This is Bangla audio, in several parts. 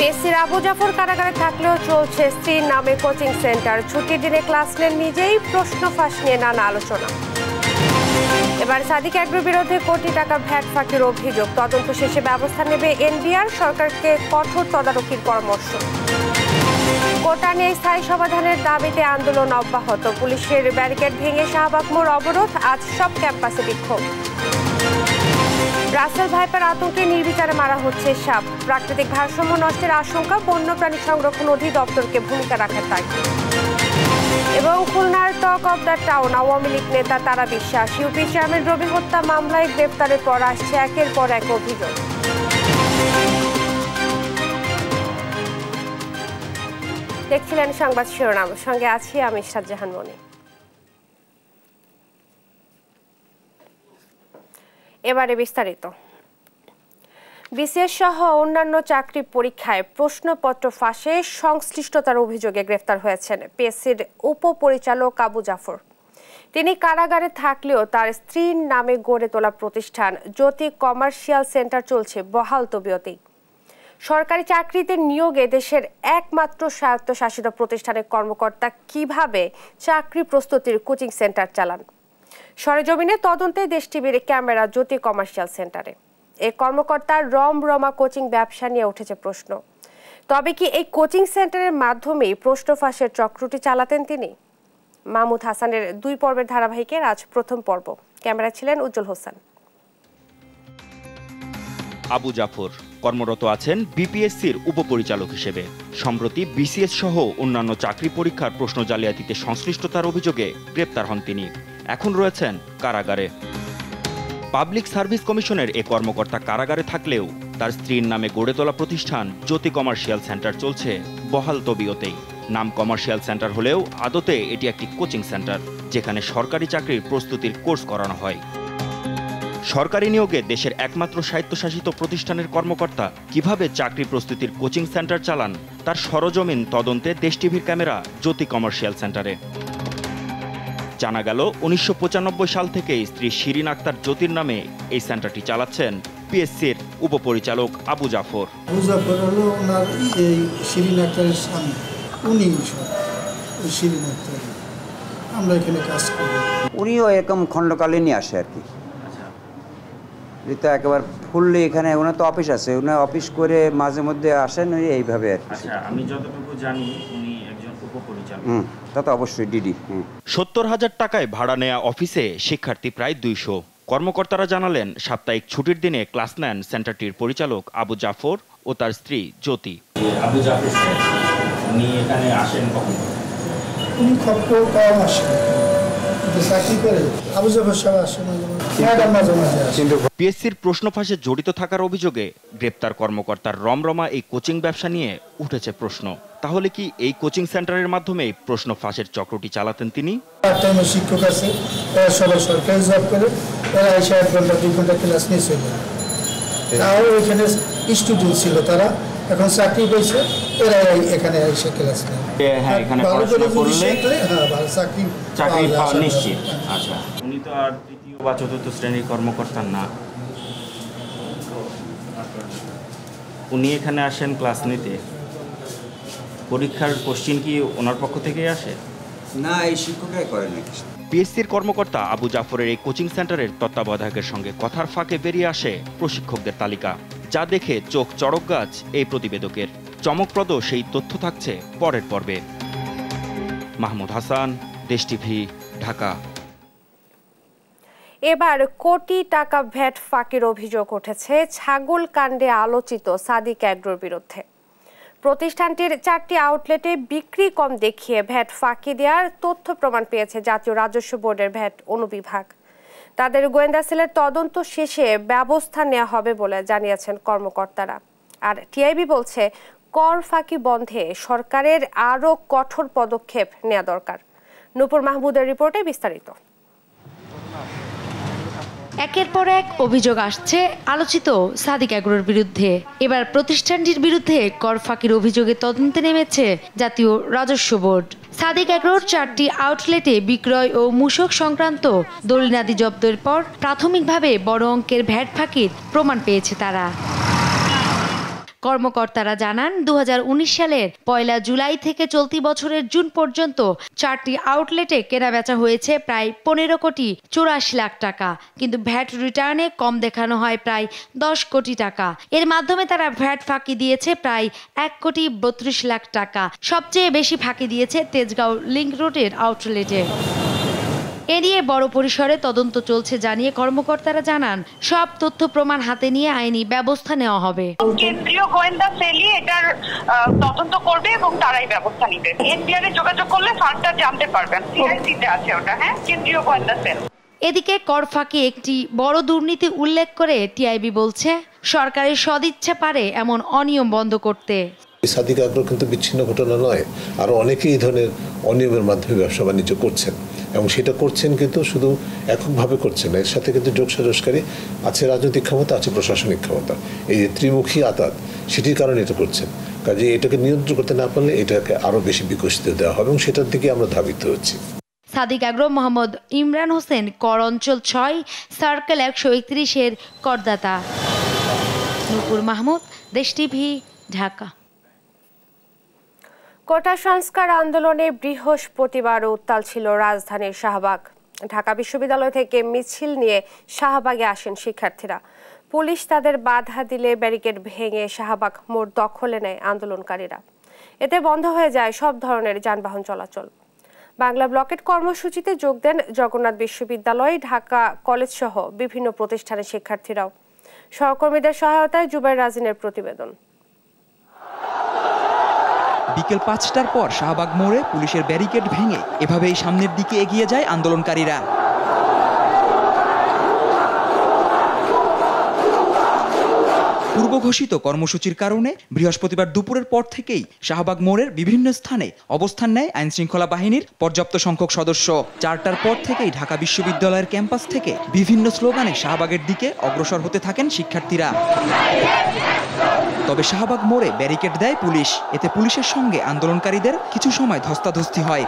পেসির আবু জাফর কারাগারে থাকলেও চলছে স্ত্রীর নামে কোচিং সেন্টার। ছুটির দিনে ক্লাস নেন নিজেই, প্রশ্ন ফাঁস নিয়ে নানা আলোচনা। এবার সাদিক অ্যাগ্রোর বিরুদ্ধে কোটি টাকা ভ্যাট ফাঁকির অভিযোগ, তদন্ত শেষে ব্যবস্থা নেবে এনবিআর, সরকারকে কঠোর তদারকির পরামর্শ। কোটা নিয়ে স্থায়ী সমাধানের দাবিতে আন্দোলন অব্যাহত, পুলিশের ব্যারিকেড ভেঙে শাহবাগ মোড় অবরোধ, আজ সব ক্যাম্পাসে বিক্ষোভ। রাসেল ভাইপার আতঙ্কে নির্বিচারে মারা হচ্ছে সাপ, প্রাকৃতিক ভারসাম্য নষ্টের আশঙ্কা, বন্যপ্রাণী সংরক্ষণ অধিদপ্তরকে ভূমিকা রাখার তাগিদ। এবং খুলনার talk of the town Awami League নেতা তারা বিশ্বাস, ইউপি চেয়ারম্যান রবি হত্যা মামলায় গ্রেপ্তারের পর আসছে একের পর এক অভিযোগ। দেখছিলেন সংবাদ শিরোনাম, সঙ্গে আছি আমি শাহজাহান মনি। এবারে বিস্তারিত। বিসিএস সহ অন্যান্য চাকরি পরীক্ষায় প্রশ্নপত্র ফাঁসে সংশ্লিষ্টতার অভিযোগে গ্রেফতার হয়েছেন পিএসসির উপপরিচালক আবু জাফর। তিনি কারাগারে থাকলেও তার স্ত্রীর নামে গড়ে তোলা প্রতিষ্ঠান জ্যোতি কমার্শিয়াল সেন্টার চলছে বহাল তবিয়তেই। সরকারি চাকরিতে নিয়োগে দেশের একমাত্র স্বায়ত্তশাসিত প্রতিষ্ঠানের কর্মকর্তা কিভাবে চাকরি প্রস্তুতির কোচিং সেন্টার চালান? সরেজমিনে তদন্তে দেশ টিভির ক্যামেরা জ্যোতি কমার্শিয়াল সেন্টারে। এই কর্মকর্তার রমরমা কোচিং ব্যবসা নিয়ে উঠেছে প্রশ্ন। তবে কি এই কোচিং সেন্টারের মাধ্যমেই প্রশ্ন ফাঁসের চক্রটি চালাতেন তিনি? মাহমুদ হাসানের 2 পর্বের ধারাবাহিকের আজ প্রথম পর্ব, ক্যামেরা ছিলেন উজ্জ্বল হোসেন। আবু জাফর কর্মরত আছেন বিপিএসসির উপপরিচালক হিসেবে। সম্প্রতি বিসিএস সহ অন্যান্য চাকরি পরীক্ষার প্রশ্ন জালিয়াতিতে সংশ্লিষ্টতার অভিযোগে গ্রেপ্তার হন তিনি। এখন রয়েছেন কারাগারে। পাবলিক সার্ভিস কমিশনের এ কর্মকর্তা কারাগারে থাকলেও তার স্ত্রীর নামে গড়ে তোলা প্রতিষ্ঠান জ্যোতি কমার্শিয়াল সেন্টার চলছে বহাল তবিয়তেই। নাম কমার্শিয়াল সেন্টার হলেও আদতে এটি একটি কোচিং সেন্টার, যেখানে সরকারি চাকরির প্রস্তুতির কোর্স করানো হয়। সরকারি নিয়োগে দেশের একমাত্র স্বায়ত্তশাসিত প্রতিষ্ঠানের কর্মকর্তা কিভাবে চাকরি প্রস্তুতির কোচিং সেন্টার চালান, তার সরজমিন তদন্তে দেশ টিভির ক্যামেরা জ্যোতি কমার্শিয়াল সেন্টারে। জানা গেল 1995 সাল থেকে স্ত্রী শিরিন আক্তার জ্যোতির নামে এই সেন্টারটি চালাচ্ছেন পিএসসির উপপরিচালক আবু জাফর। আবু জাফর হলো ওনার এই শিরিন আক্তারের স্বামী, উনি শিরিন আক্তার, আমরা এখানে কাজ করি। উনিও এরকম খণ্ডকালীনই আসে আর কি, তো একেবারে ফুললি এখানে ওনার তো অফিস আছে, উনি অফিস করে মাঝে মধ্যে আসেন এইভাবে আর কি। আমি যতটুকু জানি উনি একজন উপপরিচালক। তা তো অবশ্যই ডিডি। 70,000 টাকায় ভাড়া নেয়া অফিসে শিক্ষার্থী প্রায় 200। কর্মকর্তারা জানালেন সাপ্তাহিক ছুটির দিনে ক্লাস নেন সেন্টারটির পরিচালক আবু জাফর ও তার স্ত্রী জ্যোতি। আবু জাফর উনি এখানে আসেন কখন? উনি খুব কম আসেন, চাকরি করে। আবু জাফর সাহেব আসেন মাঝে মাঝে। পিএসসির প্রশ্ন ফাঁসে জড়িত থাকার অভিযোগে গ্রেপ্তার কর্মকর্তার রমরমা এই কোচিং ব্যবসা নিয়ে উঠেছে প্রশ্ন। তাহলে কি এই কোচিং সেন্টারের মাধ্যমে প্রশ্ন ফাঁসের চক্রটি চালাতেন তিনি? শিক্ষক আছে, এরা সবাই সরকারি জব করে, এরা এসে 1 ঘন্টা 2 ঘন্টা ক্লাস নিয়ে চলে। তাও এখানে স্টুডেন্ট ছিল, তারা এখন চাকরি পেয়েছে, এরা এখানে এসে ক্লাস নেয়। হ্যাঁ, এখানে পড়াশোনা করলে চাকরি পাওয়া নিশ্চিত। আচ্ছা, উনি তো আর 3য় বা 4র্থ শ্রেণীর কর্মকর্তা না, উনি এখানে আসেন ক্লাস নিতে। পরীক্ষার কোশ্চিন কি ওনার পক্ষ থেকেই আসে? না, এই শিক্ষকরাই করেন নাকি। পিএসসির কর্মকর্তা আবু জাফরের এই কোচিং সেন্টারের তত্ত্বাবধায়কের সঙ্গে কথার ফাঁকে বেরিয়ে আসে প্রশিক্ষকদের তালিকা, যা দেখে চোখ চড়ক গাছ এই প্রতিবেদকের। চমকপ্রদ সেই তথ্য থাকছে পরের পর্বে। মাহমুদ হাসান, দেশ টিভি, ঢাকা। এবার কোটি টাকা ভ্যাট ফাঁকির অভিযোগ উঠেছে ছাগল কাণ্ডে আলোচিত সাদিক অ্যাগ্রোর বিরুদ্ধে। প্রতিষ্ঠানটির 4টি আউটলেটে বিক্রি কম দেখিয়ে ভ্যাট ফাঁকি দেওয়ার তথ্য প্রমাণ পেয়েছে জাতীয় রাজস্ব বোর্ডের ভ্যাট অনুবিভাগ। তাদের গোয়েন্দা সেলের তদন্ত শেষে ব্যবস্থা নেওয়া হবে বলে জানিয়েছেন কর্মকর্তারা। আর টিআইবি বলছে কর ফাঁকি বন্ধে সরকারের আরও কঠোর পদক্ষেপ নেওয়া দরকার। নূপুর মাহমুদের রিপোর্টে বিস্তারিত। একের পর এক অভিযোগ আসছে আলোচিত সাদিক অ্যাগ্রোর বিরুদ্ধে। এবার প্রতিষ্ঠানটির বিরুদ্ধে কর ফাঁকির অভিযোগে তদন্তে নেমেছে জাতীয় রাজস্ব বোর্ড। সাদিক অ্যাগ্রোর 4টি আউটলেটে বিক্রয় ও মূসক সংক্রান্ত দলিলাদি জব্দের পর প্রাথমিকভাবে বড় অঙ্কের ভ্যাট ফাঁকির প্রমাণ পেয়েছে তারা। কর্মকর্তারা জানান 2019 সালের 1 জুলাই থেকে চলতি বছরের জুন পর্যন্ত 4টি আউটলেটে কেনাবেচা হয়েছে প্রায় 15 কোটি 84 লাখ টাকা, কিন্তু ভ্যাট রিটার্নে কম দেখানো হয় প্রায় 10 কোটি টাকা। এর মাধ্যমে তারা ভ্যাট ফাঁকি দিয়েছে প্রায় 1 কোটি 32 লাখ টাকা। সবচেয়ে বেশি ফাঁকি দিয়েছে তেজগাঁও লিংক রোডের আউটলেটে। এ নিয়ে বড় পরিসরে তদন্ত চলছে জানিয়ে কর্মকর্তারা জানান, সব তথ্য প্রমাণ হাতে নিয়ে আইনি ব্যবস্থা নেওয়া হবে। কেন্দ্রীয় গোয়েন্দা সেলই এটার তদন্ত করবে এবং তারাই ব্যবস্থা নেবে। এনবিআর এ যোগাযোগ করলে ফান্ডটা জানতে পারবেন। সিআইসিতে আছে ওটা, হ্যাঁ, কেন্দ্রীয় গোয়েন্দা সেল। এদিকে কর ফাঁকি একটি বড় দুর্নীতি উল্লেখ করে টিআইবি বলছে, সরকারের সদিচ্ছা পারে এমন অনিয়ম বন্ধ করতে। সাদিক আগ্রহ কিন্তু বিচ্ছিন্ন ঘটনা নয়, আরও অনেকেই এই ধরনের অনিয়মের মাধ্যমে ব্যবসা বাণিজ্য করছেন এবং সেটা করছেন কিন্তু শুধু এককভাবে করছেন না, এর সাথে কিন্তু যোগসাজশকারী আছে, রাজনৈতিক ক্ষমতা আছে, প্রশাসনিক ক্ষমতা, এই যে ত্রিমুখী আতাত, সেটির কারণে এটা করছেন। কাজে এটাকে নিয়ন্ত্রণ করতে না পারলে এটাকে আরও বেশি বিকশিত দেওয়া হবে এবং সেটার দিকে আমরা ধাবিত হচ্ছি। সাদিক আগ্রহ মোহাম্মদ ইমরান হোসেন, কর অঞ্চল 6, সার্কেল 131-এর করদাতা। নূপুর মাহমুদ, দেশ টিভি, ঢাকা। কোটা সংস্কার আন্দোলনে বৃহস্পতিবার উত্তাল ছিল রাজধানীর শাহবাগ। ঢাকা বিশ্ববিদ্যালয় থেকে মিছিল নিয়ে শাহবাগে আসেন শিক্ষার্থীরা। পুলিশ তাদের বাধা দিলে ব্যারিকেড ভেঙে শাহবাগ মোড় দখলে নেয় আন্দোলনকারীরা। এতে বন্ধ হয়ে যায় সব ধরনের যানবাহন চলাচল। বাংলা ব্লকেট কর্মসূচিতে যোগ দেন জগন্নাথ বিশ্ববিদ্যালয়, ঢাকা কলেজ সহ বিভিন্ন প্রতিষ্ঠানের শিক্ষার্থীরাও। সহকর্মীদের সহায়তায় জুবাইর রাজিনের প্রতিবেদন। বিকেল 5টার পর শাহবাগ মোড়ে পুলিশের ব্যারিকেড ভেঙে এভাবেই সামনের দিকে এগিয়ে যায় আন্দোলনকারীরা। পূর্বঘোষিত কর্মসূচির কারণে বৃহস্পতিবার দুপুরের পর থেকেই শাহবাগ মোড়ের বিভিন্ন স্থানে অবস্থান নেয় আইনশৃঙ্খলা বাহিনীর পর্যাপ্ত সংখ্যক সদস্য। 4টার পর থেকেই ঢাকা বিশ্ববিদ্যালয়ের ক্যাম্পাস থেকে বিভিন্ন স্লোগানে শাহবাগের দিকে অগ্রসর হতে থাকেন শিক্ষার্থীরা। তবে শাহবাগ মোড়ে ব্যারিকেড দেয় পুলিশ। এতে পুলিশের সঙ্গে আন্দোলনকারীদের কিছু সময় ধস্তাধস্তি হয়।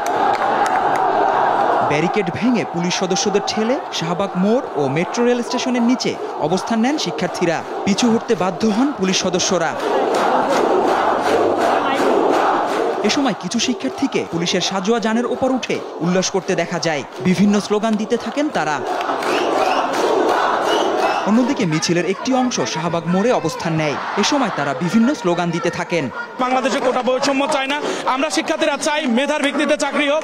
ব্যারিকেড ভেঙে পুলিশ সদস্যদের ঠেলে শাহবাগ মোড় ও মেট্রো রেল স্টেশনের নিচে অবস্থান নেন শিক্ষার্থীরা। পিছু হটতে বাধ্য হন পুলিশ সদস্যরা। এ সময় কিছু শিক্ষার্থীকে পুলিশের সাজোয়া যানের ওপর উঠে উল্লাস করতে দেখা যায়। বিভিন্ন স্লোগান দিতে থাকেন তারা। অন্যদিকে মিছিলের একটি অংশ শাহবাগ মোড়ে অবস্থান নেয়। এ সময় তারা বিভিন্ন স্লোগান দিতে থাকেন। বাংলাদেশে কোটা বৈষম্য চাই না, আমরা শিক্ষার্থীরা চাই মেধার ভিত্তিতে চাকরি হোক।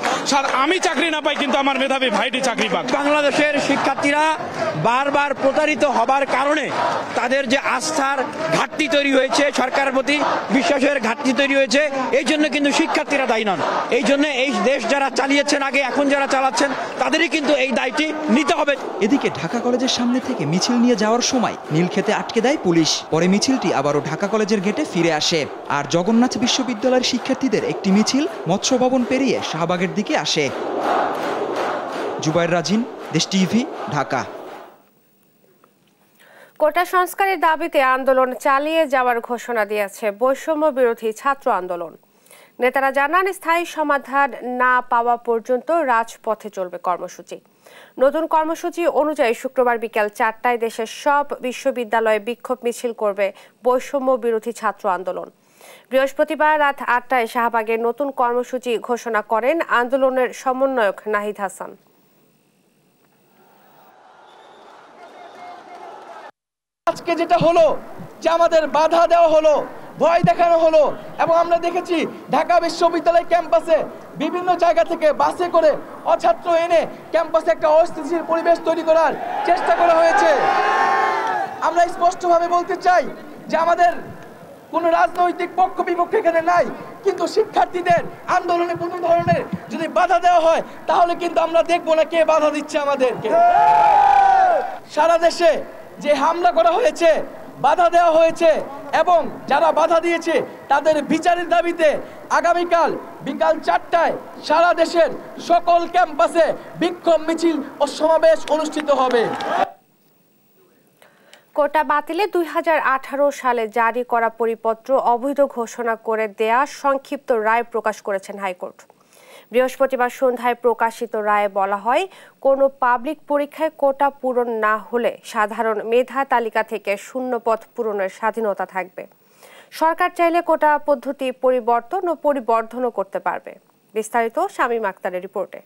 আমি চাকরি না পাই কিন্তু আমার মেধাবী ভাইটি চাকরি পাক। বাংলাদেশের শিক্ষার্থীরা বারবার প্রতারিত হবার কারণে তাদের যে আস্থার ঘাটতি তৈরি হয়েছে, সরকারের প্রতি বিশ্বাসের ঘাটতি তৈরি হয়েছে, এই জন্য কিন্তু শিক্ষার্থীরা দায়ী নন। এই জন্য এই দেশ যারা চালিয়েছেন আগে, এখন যারা চালাচ্ছেন তাদেরই কিন্তু এই দায়টি নিতে হবে। এদিকে ঢাকা কলেজের সামনে থেকে মিছিল নিয়ে যাওয়ার সময় নীলক্ষেতে আটকে দেয় পুলিশ। পরে মিছিলটি আবারও ঢাকা কলেজের গেটে ফিরে আসে। আর জগন্নাথ বিশ্ববিদ্যালয়ের শিক্ষার্থীদের একটি মিছিল মৎস্য ভবন পেরিয়ে শাহবাগের দিকে আসে। জুবাইর রাজিন, দেশ টিভি, ঢাকা। কোটা সংস্কারের দাবিতে আন্দোলন চালিয়ে যাওয়ার ঘোষণা দিয়েছে বৈষম্য বিরোধী ছাত্র আন্দোলন। নেতারা জানান, স্থায়ী সমাধান না পাওয়া পর্যন্ত রাজপথে চলবে কর্মসূচি। নতুন কর্মসূচি অনুযায়ী শুক্রবার বিকেল 4টায় দেশের সব বিশ্ববিদ্যালয়ে বিক্ষোভ মিছিল করবে বৈষম্য বিরোধী ছাত্র আন্দোলন। বৃহস্পতিবার রাত 8টায় শাহবাগে নতুন কর্মসূচি ঘোষণা করেন আন্দোলনের সমন্বয়ক নাহিদ হাসান। আজকে যেটা হলো যে আমাদের বাধা দেওয়া হলো, ভয় দেখানো হলো এবং আমরা দেখেছি ঢাকা বিশ্ববিদ্যালয় ক্যাম্পাসে বিভিন্ন জায়গা থেকে বাসে করে অছাত্র এনে ক্যাম্পাসে একটা অস্থিতিশীল পরিবেশ তৈরি করার চেষ্টা করা হয়েছে। আমরা স্পষ্টভাবে বলতে চাই যে আমাদের কোনো রাজনৈতিক পক্ষ বিপক্ষ এখানে নাই, কিন্তু শিক্ষার্থীদের আন্দোলনে কোনো ধরনের যদি বাধা দেওয়া হয় তাহলে কিন্তু আমরা দেখবো না কে বাধা দিচ্ছে আমাদেরকে। সারা দেশে যে হামলা করা হয়েছে, বাধা দেওয়া হয়েছে এবং যারা বাধা দিয়েছে তাদের বিচারের দাবিতে আগামীকাল বিকাল 4টায় সারা দেশের সকল ক্যাম্পাসে বিক্ষোভ মিছিল ও সমাবেশ অনুষ্ঠিত হবে। কোটা বাতিলে 2018 সালে জারি করা পরিপত্র অবৈধ ঘোষণা করে দেয়া সংক্ষিপ্ত রায় প্রকাশ করেছেন হাইকোর্ট। বৃহস্পতিবার সন্ধ্যায় প্রকাশিত রায়ে বলা হয়, কোনো পাবলিক পরীক্ষায় কোটা পূরণ না হলে সাধারণ মেধা তালিকা থেকে শূন্যপদ পূরণের স্বাধীনতা থাকবে। সরকার চাইলে কোটা পদ্ধতি পরিবর্তন ও পরিবর্ধনও করতে পারবে। বিস্তারিত শামীম আক্তারের রিপোর্টে।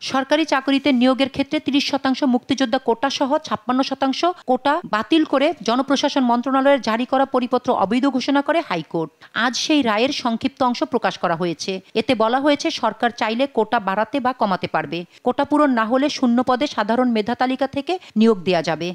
সরকারি চাকরিতে নিয়োগের ক্ষেত্রে ৩০% মুক্তিযোদ্ধা কোটা সহ ৫৬% কোটা বাতিল করে জনপ্রশাসন মন্ত্রণালয়ের জারি করা পরিপত্র অবৈধ ঘোষণা করে হাইকোর্ট। আজ সেই রায়ের সংক্ষিপ্ত অংশ প্রকাশ করা হয়েছে। এতে বলা হয়েছে সরকার চাইলে কোটা বাড়াতে বা কমাতে পারবে। কোটা পূরণ না হলে শূন্য পদে সাধারণ মেধা তালিকা থেকে নিয়োগ দেওয়া যাবে।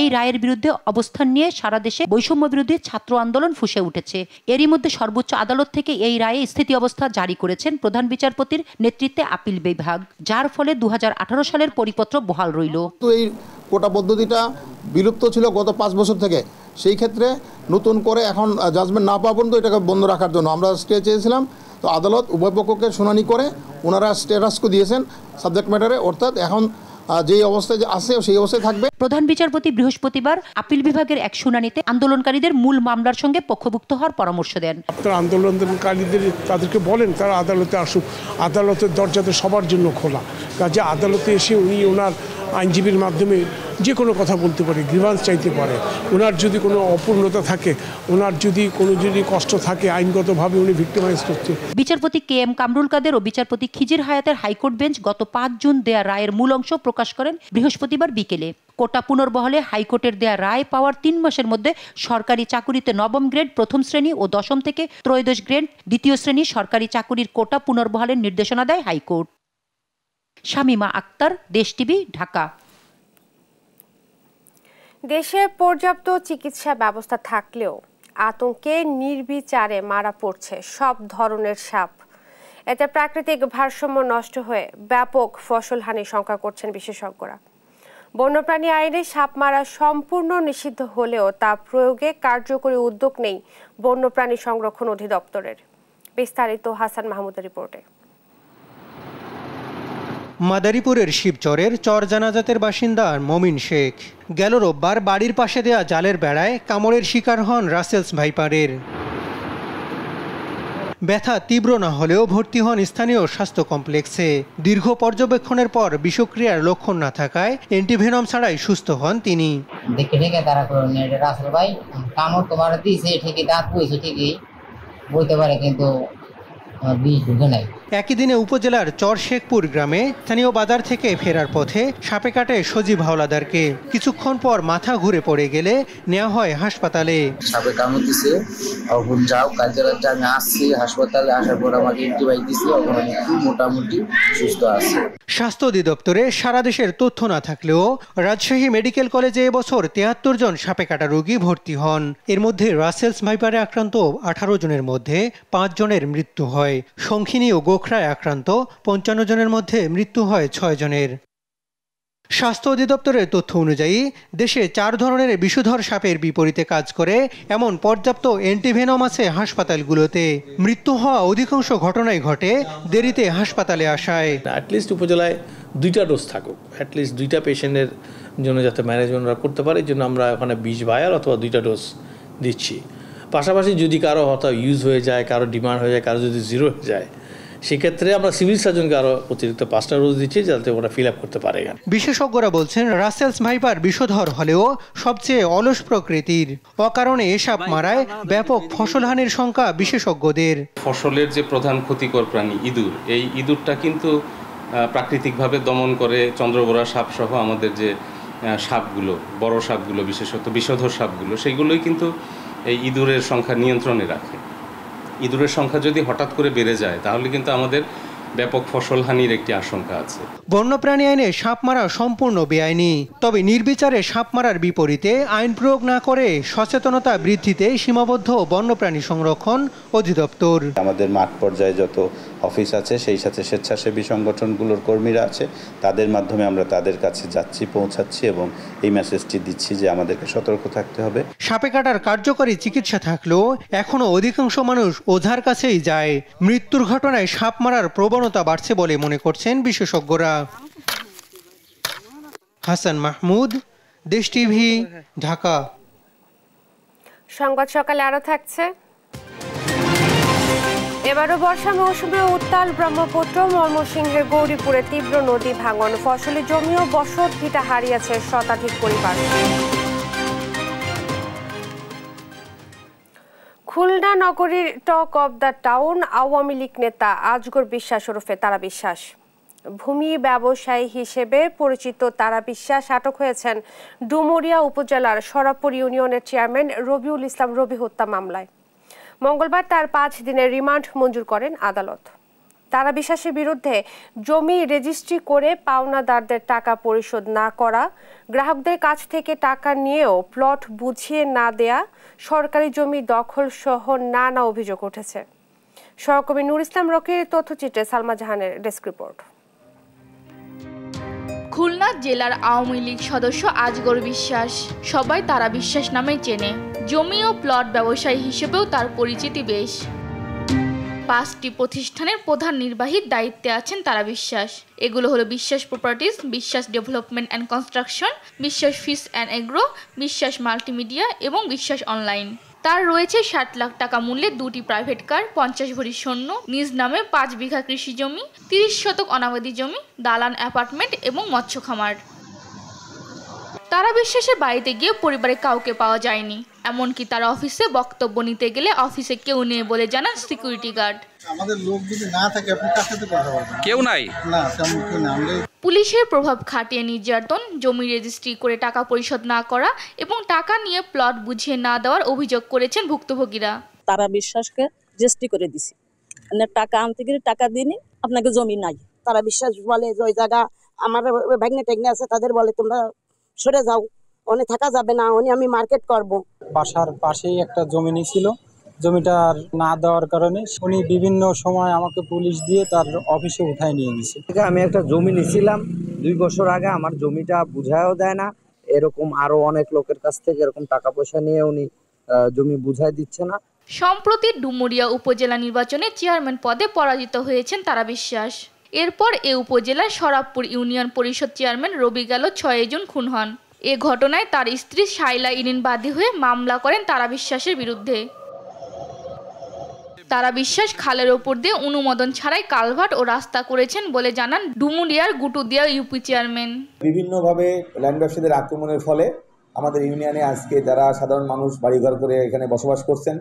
এই রায়ের বিরুদ্ধে অবস্থান নিয়ে সারা দেশে বৈষম্য বিরোধী ছাত্র আন্দোলন ফুঁসে উঠেছে। এরই মধ্যে সর্বোচ্চ আদালত থেকে এই রায়ে স্থিতি অবস্থা জারি করেছেন প্রধান বিচারপতির নেতৃত্বে আপিল বিভাগ, যার ফলে ২০১৮ সালের পরিপত্র বহাল রইল। এই কোটা পদ্ধতিটা বিলুপ্ত ছিল গত ৫ বছর থেকে, সেই ক্ষেত্রে নতুন করে এখন জাজমেন্ট না পাওয়া পর্যন্ত এটাকে বন্ধ রাখার জন্য আমরা স্টে চেয়েছিলাম। তো আদালত উভয় পক্ষকে শুনানি করে ওনারা স্ট্যাটাসকো দিয়েছেন সাবজেক্ট ম্যাটারে, অর্থাৎ এখন যে অবস্থায় আছে সেই অবস্থায় থাকবে। প্রধান বিচারপতি বৃহস্পতিবার আপিল বিভাগের এক শুনানিতে আন্দোলনকারীদের মূল মামলার সঙ্গে পক্ষভুক্ত হওয়ার পরামর্শ দেন। আপনারা আন্দোলনকারীদের তাদেরকে বলেন তারা আদালতে আসুক, আদালতের দরজা তো সবার জন্য খোলা। কাজে আদালতে এসে উনি ওনার আইনজীবীর মাধ্যমে যে কোনো কথা বলতে পারে, গ্রিভান্স চাইতে পারে। ওনার যদি কোনো অপূর্ণতা থাকে, ওনার যদি কষ্ট থাকে, আইনগতভাবে উনি ভিক্টিমাইজ করছে। বিচারপতি কে এম কামরুল কাদের ও বিচারপতি খিজির হায়াতের হাইকোর্ট বেঞ্চ গত ৫ জুন দেয়া রায়ের মূল অংশ প্রকাশ করেন বৃহস্পতিবার বিকেলে। কোটা পুনর্বহালে হাইকোর্টের দেয়া রায় পাওয়ার ৩ মাসের মধ্যে সরকারি চাকুরিতে নবম গ্রেড প্রথম শ্রেণী ও দশম থেকে ত্রয়োদশ গ্রেড দ্বিতীয় শ্রেণী সরকারি চাকুরির কোটা পুনর্বহালের নির্দেশনা দেয় হাইকোর্ট। শামীমা আক্তার, দেশ টিভি, ঢাকা। দেশে পর্যাপ্ত চিকিৎসা ব্যবস্থা থাকলেও আতঙ্কে নির্বিচারে মারা পড়ছে সব ধরনের সাপ। এতে প্রাকৃতিক ভারসাম্য নষ্ট হয়ে ব্যাপক ফসলহানি শঙ্কা করছেন বিশেষজ্ঞরা। বন্যপ্রাণী আইনে সাপ মারা সম্পূর্ণ নিষিদ্ধ হলেও তা প্রয়োগে কার্যকরী উদ্যোগ নেই বন্যপ্রাণী সংরক্ষণ অধিদপ্তরের। বিস্তারিত হাসান মাহমুদের রিপোর্টে। মাদারীপুরের শিবচরের চর জানাজাতের বাসিন্দা মমিন শেখ গেল রোববার বাড়ির পাশে দেয়া জালের বেড়ায় কামড়ের শিকার হন রাসেলস ভাইপারের। ব্যথা তীব্র না হলেও ভর্তি হন স্থানীয় স্বাস্থ্য কমপ্লেক্সে। দীর্ঘ পর্যবেক্ষণের পর বিষক্রিয়ার লক্ষণ না থাকায় অ্যান্টিভেনম ছাড়াই সুস্থ হন তিনি। দেখে দেখে তারা রাসেল ভাই কামড় তোমার দিয়েছে ঠিকই, দাঁত বইছে ঠিকই বইতে পারে, কিন্তু একই দিনে উপজেলার চর শেখপুর গ্রামে স্থানীয় বাজার থেকে ফেরার পথে সাপে কাটে সজীব হাওলাদারকে। কিছুক্ষণ পর মাথা ঘুরে পড়ে গেলে নেওয়া হয় হাসপাতালে। সাপে কামড় দিছে, এখন যাও কালচারালটা আমি আসছি হাসপাতালে, আসার পর আমাকে অ্যান্টিবায়োটিক দিছে, এখন একটু মোটামুটি সুস্থ আছে। স্বাস্থ্য অধিদপ্তরে সারা দেশের তথ্য না থাকলেও রাজশাহী মেডিকেল কলেজে এবছর ৭৩ জন সাপে কাটা রোগী ভর্তি হন। এর মধ্যে রাসেলস ভাইপারে আক্রান্ত ১৮ জনের মধ্যে ৫ জনের মৃত্যু হয়। শঙ্খিনী ও গোখরায় আক্রান্ত ৫৫ জনের মধ্যে মৃত্যু হয় ৬ জনের। স্বাস্থ্য অধিদপ্তরের তথ্য অনুযায়ী দেশে ৪ ধরনের বিষধর সাপের বিপরীতে কাজ করে এমন পর্যাপ্ত অ্যান্টিভেনম আছে হাসপাতালগুলোতে। মৃত্যু হওয়া অধিকাংশ ঘটনাই ঘটে দেরিতে হাসপাতালে আসায়। অ্যাটলিস্ট উপজেলায় 2টা ডোজ থাকুক, অ্যাটলিস্ট 2টা পেশেন্টের জন্য যাতে ম্যানেজমেন্টরা করতে পারে, এই জন্য আমরা ওখানে 20 ভায়ার অথবা 2টা ডোজ দিচ্ছি। পাশাপাশি যদি কারো হয়তো ইউজ হয়ে যায়, কারো ডিমান্ড হয়ে যায়, কারো যদি জিরো হয়ে যায়, সেক্ষেত্রে আমরা সিভিল সার্জনকে আরো অতিরিক্ত 5টা ডোজ দিচ্ছি যাতে ওরা ফিল আপ করতে পারে। বিশেষজ্ঞরা বলছেন রাসেলস ভাইপার বিষধর হলেও সবচেয়ে অলস প্রকৃতির। অকারণে এ সাপ মারায় ব্যাপক ফসলহানির শঙ্কা বিশেষজ্ঞদের। ফসলের যে প্রধান ক্ষতিকর প্রাণী ইঁদুর, এই ইঁদুরটা কিন্তু প্রাকৃতিকভাবে দমন করে চন্দ্রবোরা সাপ সহ আমাদের যে সাপগুলো, বড় সাপগুলো, বিশেষত বিষধর সাপগুলো, সেইগুলোই কিন্তু এই ইঁদুরের সংখ্যা নিয়ন্ত্রণে রাখে। ইঁদুরের সংখ্যা যদি হঠাৎ করে বেড়ে যায় তাহলে কিন্তু আমাদের ব্যাপক ফসলহানির একটি আশঙ্কা আছে। বন্যপ্রাণী আইনে সাপ মারা সম্পূর্ণ বেআইনি, তবে নির্বিচারে সাপ মারার বিপরীতে আইন প্রয়োগ না করে সচেতনতা বৃদ্ধিতে সীমাবদ্ধ বন্যপ্রাণী সংরক্ষণ অধিদপ্তর। আমাদের মাঠ পর্যায়ে যত অফিস আছে, সেই সাথে স্বেচ্ছাসেবী সংগঠনগুলোর কর্মীরা আছে, তাদের মাধ্যমে আমরা তাদের কাছে যাচ্ছি, পৌঁছাচ্ছি এবং এই মেসেজটি দিচ্ছি যে আমাদেরকে সতর্ক থাকতে হবে। সাপে কাটার কার্যকরী চিকিৎসা থাকলেও এখনো অধিকাংশ মানুষ ওঝার কাছেই যায়। মৃত্যুর ঘটনায় সাপ মারার প্রবণতা বাড়ছে বলে মনে করছেন বিশেষজ্ঞরা। হাসান মাহমুদ, দেশ টিভি, ঢাকা। সংবাদ সকালে আরো থাকছে। এবারও বর্ষা মৌসুমে উত্তাল ব্রহ্মপুত্র। ময়মনসিংহের গৌরীপুরে তীব্র নদী ভাঙন, ফসলি জমি ও বসত ভিটা হারিয়েছে শতাধিক পরিবার। খুলনা নগরীর talk of the town Awami League নেতা আজগর বিশ্বাস ওরফে তারা বিশ্বাস। ভূমি ব্যবসায়ী হিসেবে পরিচিত তারা বিশ্বাস আটক হয়েছেন ডুমুরিয়া উপজেলার সরাপুর ইউনিয়নের চেয়ারম্যান রবিউল ইসলাম রবি হত্যা মামলায়। মঙ্গলবার তার 5 দিনের রিমান্ড মঞ্জুর করেন আদালত। তারা বিশ্বাসের বিরুদ্ধে জমি রেজিস্ট্রি করে পাওনাদারদের টাকা পরিশোধ না করা, গ্রাহকদের কাছ থেকে টাকা নিয়েও প্লট বুঝিয়ে না দেয়া, সরকারি জমি দখল সহ নানা অভিযোগ উঠেছে। সহকর্মী নূর ইসলাম রকির তথ্যচিত্রে সালমা জাহানের ডেস্ক রিপোর্ট। খুলনা জেলার আওয়ামী লীগ সদস্য আজগর বিশ্বাস, সবাই তারা বিশ্বাস নামে চেনে। জমি ও প্লট ব্যবসায়ী হিসেবেও তার পরিচিতি বেশ। 5টি প্রতিষ্ঠানের প্রধান নির্বাহীর দায়িত্বে আছেন তারা বিশ্বাস। এগুলো হলো বিশ্বাস প্রপার্টিজ, বিশ্বাস ডেভেলপমেন্ট অ্যান্ড কনস্ট্রাকশন, বিশ্বাস ফিশ অ্যান্ড এগ্রো, বিশ্বাস মাল্টিমিডিয়া এবং বিশ্বাস অনলাইন। তার রয়েছে 60 লাখ টাকা মূল্যের 2টি প্রাইভেট কার, 50 ভরি স্বর্ণ, নিজ নামে 5 বিঘা কৃষি জমি, 30 শতক অনাবাদি জমি, দালান অ্যাপার্টমেন্ট এবং মৎস্য খামার। তারা বিশ্বাসের বাড়িতে গিয়ে পরিবারে কাউকে পাওয়া যায়নি। এমনকি তার অফিসে বক্তব্য নিতে গেলে অফিসে কেউ নেই বলে জানান সিকিউরিটি গার্ড। আমাদের লোক যদি না থাকে আপনি কার সাথে কথা বলবেন? কেউ নাই। না, তেমন কেউ না। পুলিশের প্রভাব খাটিয়ে নির্যাতন, জমি রেজিস্ট্রি করে টাকা পরিশোধ না করা এবং টাকা নিয়ে প্লট বুঝিয়ে না দেওয়ার অভিযোগ করেছেন ভুক্তভোগীরা। তারা বিশ্বাসকে রেজিস্ট্রি করে দিছি, মানে টাকা আনতে গেলে টাকা দিইনি, আপনাকে জমি নাই। তারা বিশ্বাস বলে যে ওই জায়গা আমার ভাগ্নে টাগ্নে আছে, তাদের বলে তোমরা সরে যাও, ওনে থাকা যাবে না, আমি মার্কেট করব। বাসার পাশেই একটা জমি ছিল, জমিটা না দেওয়ার কারণে উনি বিভিন্ন সময় আমাকে পুলিশ দিয়ে তার অফিসে উঠায় নিয়ে গেছে। আমি একটা জমি নিয়েছিলাম 2 বছর আগে, আমার জমিটা বুঝায়ও দেয় না। এরকম আরো অনেক লোকের কাছ থেকে এরকম টাকা পয়সা নিয়ে উনি জমি বুঝাই দিচ্ছে না। সম্প্রতি ডুমুরিয়া উপজেলা নির্বাচনে চেয়ারম্যান পদে পরাজিত হয়েছেন তারা বিশ্বাস। এরপর এ উপজেলার সরাবপুর ইউনিয়ন পরিষদ চেয়ারম্যান রবি গেল 6 জুন খুন হন। এ ঘটনায় তার স্ত্রী শাইলা ইরিন বাদী হয়ে মামলা করেন তারা বিশ্বাসের বিরুদ্ধে। তারা বিশ্বাস খালের ওপর দিয়ে অনুমোদন ছাড়াই কালভার্ট ও রাস্তা করেছেন বলে জানান ডুমুরিয়ার গুটুদিয়া ইউপি চেয়ারম্যান। বিভিন্নভাবে ল্যান্ড ব্যবসায়ীদের আক্রমণের ফলে আমাদের ইউনিয়নে আজকে যারা সাধারণ মানুষ বাড়িঘর করে এখানে বসবাস করছেন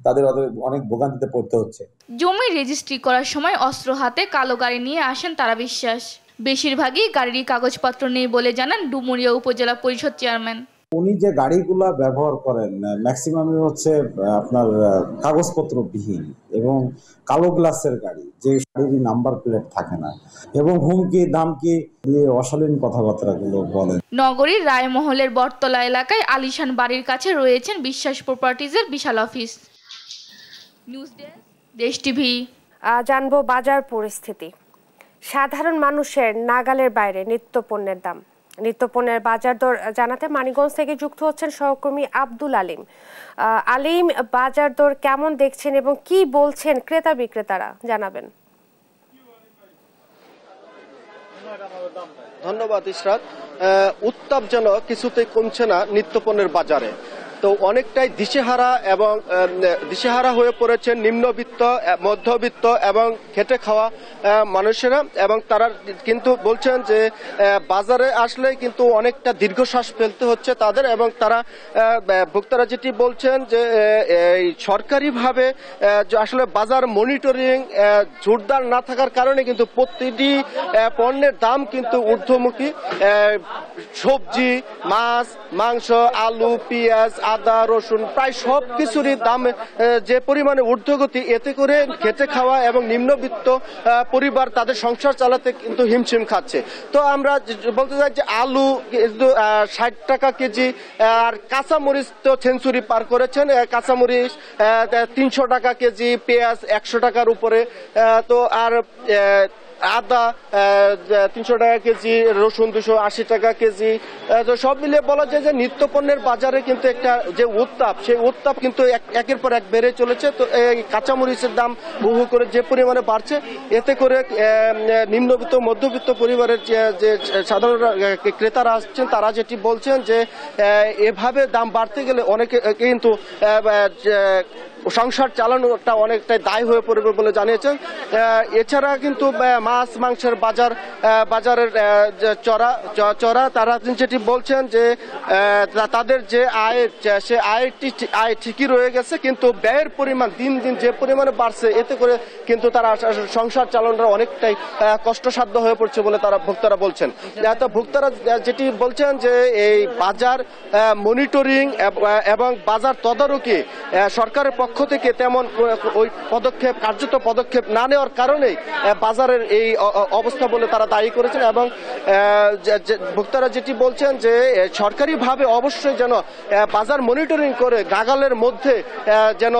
তাদের অনেক ভোগান্তিতে পড়তে হচ্ছে। জমি রেজিস্ট্রি করার সময় অস্ত্র হাতে কালো গাড়ি নিয়ে আসেন তারা বিশ্বাস। বেশিরভাগই গাড়ির কাগজপত্র নেই বলে জানান ডুমুরিয়া উপজেলা পরিষদ চেয়ারম্যান। উনি যে গাড়িগুলা ব্যবহার করেন ম্যাক্সিমামই হচ্ছে আপনার কাগজপত্রবিহীন এবং কালো গ্লাসের গাড়ি, যে গাড়ির নাম্বার প্লেট থাকে না, এবং হুমকি দামকি দিয়ে অশালীন কথাবার্তাগুলো বলেন। নগরীর রায়মহলের বটতলা এলাকায় আলিশান বাড়ির কাছে রয়েছেন বিশ্বাস প্রপার্টিজের বিশাল অফিস। নিউজ ডেস্ক, দেশ টিভি। জানবো বাজার পরিস্থিতি। সাধারণ মানুষের নাগালের বাইরে নিত্যপণ্যের দাম, নিত্যপণ্যের বাজার দর জানাতে মানিকগঞ্জ থেকে যুক্ত হচ্ছেন সহকর্মী আব্দুল আলিম। আলিম, বাজার দর কেমন দেখছেন এবং কি বলছেন ক্রেতা বিক্রেতারা, জানাবেন। ধন্যবাদ ইশরাত। উত্তাপ যেন কিছুতেই কমছে না নিত্যপণ্যের বাজারে। তো অনেকটাই দিশেহারা হয়ে পড়েছেন নিম্নবিত্ত, মধ্যবিত্ত এবং খেটে খাওয়া মানুষেরা, এবং তারা কিন্তু বলছেন যে বাজারে আসলে কিন্তু অনেকটা দীর্ঘশ্বাস ফেলতে হচ্ছে তাদের, এবং তারা ভোক্তারা যেটি বলছেন যে সরকারিভাবে আসলে বাজার মনিটরিং জোরদার না থাকার কারণে কিন্তু প্রতিটি পণ্যের দাম কিন্তু ঊর্ধ্বমুখী। সবজি, মাছ, মাংস, আলু, পেঁয়াজ, আদা, রসুন, প্রায় সব কিছুরই দাম যে পরিমাণে ঊর্ধ্বগতি, এতে করে খেটে খাওয়া এবং নিম্নবিত্ত পরিবার তাদের সংসার চালাতে কিন্তু হিমশিম খাচ্ছে। তো আমরা বলতে চাই যে আলু 60 টাকা কেজি, আর কাঁচামরিচ তো সেঞ্চুরি পার করেছেন, কাঁচামরিচ 300 টাকা কেজি, পেঁয়াজ 100 টাকার উপরে, তো আর আদা 300 টাকা কেজি, রসুন 280 টাকা কেজি। তো সব মিলিয়ে বলা যায় যে নিত্যপণ্যের বাজারে কিন্তু একটা যে উত্তাপ, সেই উত্তাপ কিন্তু একের পর এক বেড়ে চলেছে। তো এই কাঁচামরিচের দাম বহু করে যে পরিমাণে বাড়ছে, এতে করে নিম্নবিত্ত মধ্যবিত্ত পরিবারের যে সাধারণ ক্রেতারা আসছেন তারা যেটি বলছেন যে এভাবে দাম বাড়তে গেলে অনেকে কিন্তু সংসার চালানোটা অনেকটাই দায় হয়ে পড়বে বলে জানিয়েছেন। এছাড়া কিন্তু মাছ মাংসের বাজারের চড়া তারা যেটি বলছেন যে তাদের যে আয় সে আয় ঠিকই রয়ে গেছে, কিন্তু ব্যয়ের পরিমাণ দিন দিন যে পরিমাণে বাড়ছে, এতে করে কিন্তু তারা সংসার চালানোটা অনেকটাই কষ্টসাধ্য হয়ে পড়ছে বলে ভোক্তারা বলছেন। তো ভোক্তারা যেটি বলছেন যে এই বাজার মনিটরিং এবং বাজার তদারকি সরকারের পক্ষ থেকে তেমন ওই কার্যত পদক্ষেপ না নেওয়ার কারণেই বাজারের এই অবস্থা বলে তারা দায়ী করেছেন। এবং ভোক্তারা যেটি বলছেন যে সরকারিভাবে অবশ্যই যেন বাজার মনিটরিং করে নাগালের মধ্যে যেন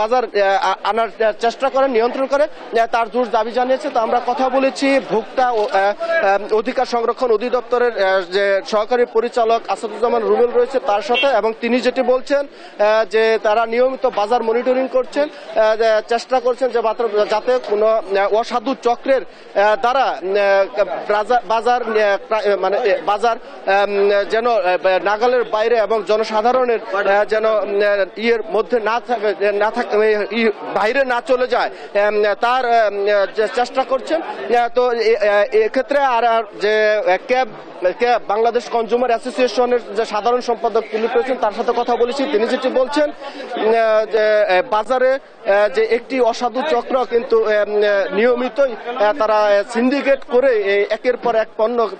বাজার আনার চেষ্টা করে, নিয়ন্ত্রণ করে, তার জোর দাবি জানিয়েছে। তো আমরা কথা বলেছি ভোক্তা অধিকার সংরক্ষণ অধিদপ্তরের যে সহকারী পরিচালক আসাদুজ্জামান রুবেল রয়েছে তার সাথে, এবং তিনি যেটি বলছেন যে তারা নিয়মিত বাজার মনিটরিং করছেন, চেষ্টা করছেন যে যাতে কোনো অসাধু চক্রের দ্বারা বাজার যেন নাগালের বাইরে এবং জনসাধারণের যেন ইয়ের মধ্যে না থাকে বাইরে না চলে যায়, তার চেষ্টা করছেন। তো এক্ষেত্রে আর যে বাংলাদেশ কনজিউমার অ্যাসোসিয়েশনের যে সাধারণ সম্পাদক তিনি রয়েছেন তার সাথে কথা বলেছি। তিনি যেটি বলছেন যে বাজারে যে একটি অসাধু চক্র কিন্তু নিয়মিতই তারা সিন্ডিকেট করে একের পর এক